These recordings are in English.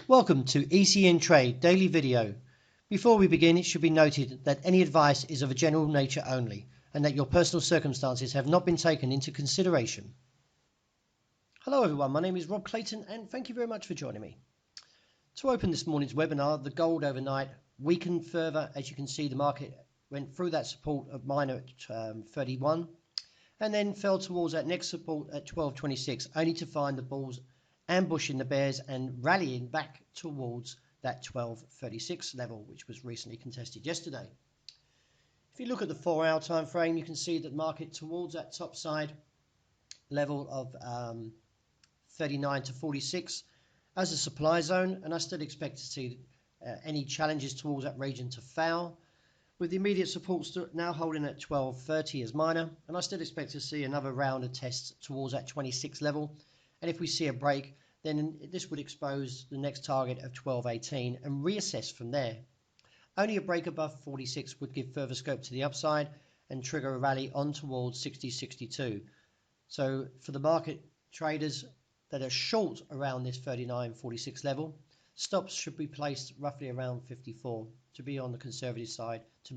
Welcome to ECN Trade Daily Video. Before we begin, it should be noted that any advice is of a general nature only and that your personal circumstances have not been taken into consideration. Hello everyone, my name is Rob Clayton and thank you very much for joining me. To open this morning's webinar, the gold overnight weakened further. As you can see, the market went through that support of mine at 31 and then fell towards that next support at 12.26, only to find the bulls ambushing the bears and rallying back towards that 12.36 level, which was recently contested yesterday. If you look at the 4-hour time frame, you can see that the market towards that top side level of 39 to 46 as a supply zone, and I still expect to see any challenges towards that region to fail, with the immediate support now holding at 12.30 as minor, and I still expect to see another round of tests towards that 26 level. And if we see a break, then this would expose the next target of 12.18 and reassess from there. Only a break above 46 would give further scope to the upside and trigger a rally on towards 60.62. So for the market traders that are short around this 39.46 level, stops should be placed roughly around 54 to be on the conservative side to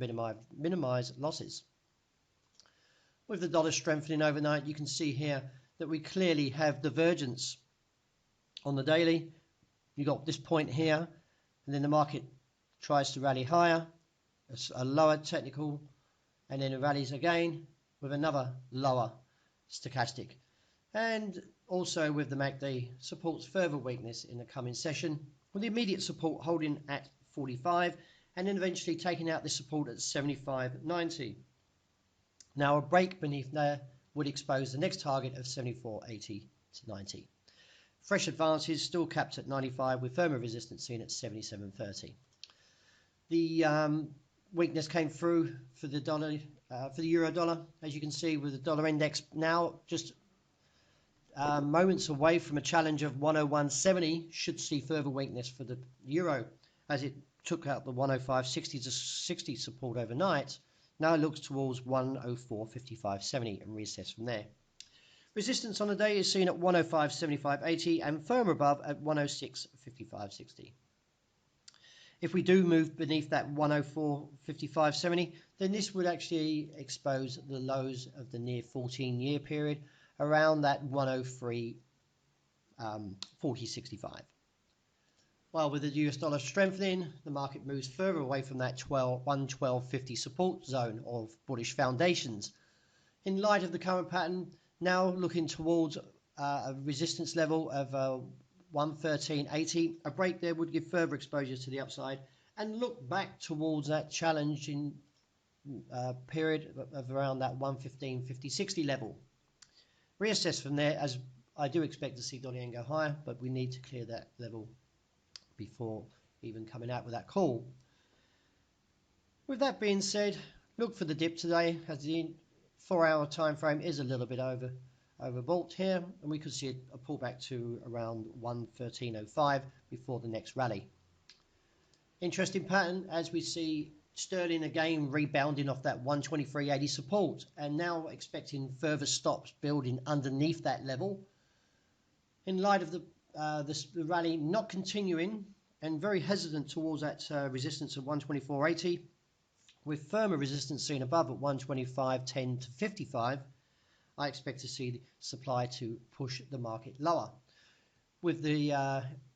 minimize losses. With the dollar strengthening overnight, you can see here that we clearly have divergence on the daily. You got this point here, and then the market tries to rally higher, a lower technical, and then it rallies again with another lower stochastic. And also with the MACD, supports further weakness in the coming session, with the immediate support holding at 45 and then eventually taking out this support at 75.90. Now a break beneath there would expose the next target of 74.80 to 90. Fresh advances still capped at 95 with firmer resistance seen at 77.30. The weakness came through for the dollar, for the euro dollar, as you can see, with the dollar index now just moments away from a challenge of 101.70. Should see further weakness for the euro as it took out the 105.60 to 60 support overnight. Now it looks towards 104.55.70 and reassess from there. Resistance on the day is seen at 105.75.80 and firm above at 106.55.60. If we do move beneath that 104.55.70, then this would actually expose the lows of the near 14-year period around that 103.40.65. While with the US dollar strengthening, the market moves further away from that 112.50 support zone of bullish foundations. In light of the current pattern, now looking towards a resistance level of 113.80, a break there would give further exposure to the upside and look back towards that challenging period of around that 115.50.60 level. Reassess from there, as I do expect to see dollar yen go higher, but we need to clear that level before even coming out with that call. With that being said, look for the dip today, as the 4-hour time frame is a little bit overbought here, and we could see a pullback to around 113.05 before the next rally. Interesting pattern as we see sterling again rebounding off that 123.80 support, and now expecting further stops building underneath that level. In light of the rally not continuing and very hesitant towards that resistance of 124.80, with firmer resistance seen above at 125.10 to 55, I expect to see the supply to push the market lower. With the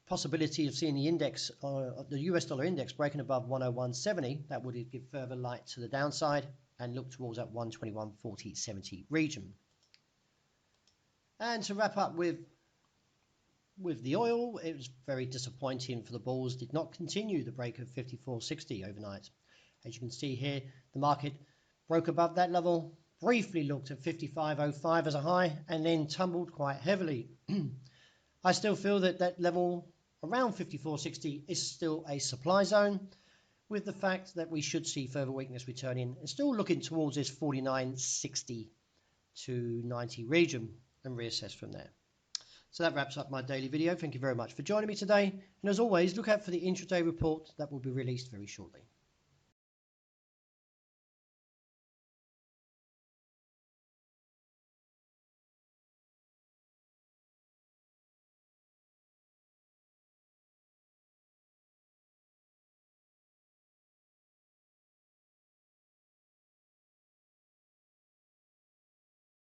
possibility of seeing the index, the US dollar index breaking above 101.70, that would give further light to the downside and look towards that 121.40.70 region. And to wrap up with the oil, it was very disappointing for the bulls. Did not continue the break of 54.60 overnight. As you can see here, the market broke above that level, briefly looked at 55.05 as a high, and then tumbled quite heavily. I still feel that that level around 54.60 is still a supply zone, with the fact that we should see further weakness returning and still looking towards this 49.60 to 90 region and reassess from there. So that wraps up my daily video. Thank you very much for joining me today. And as always, look out for the intraday report that will be released very shortly.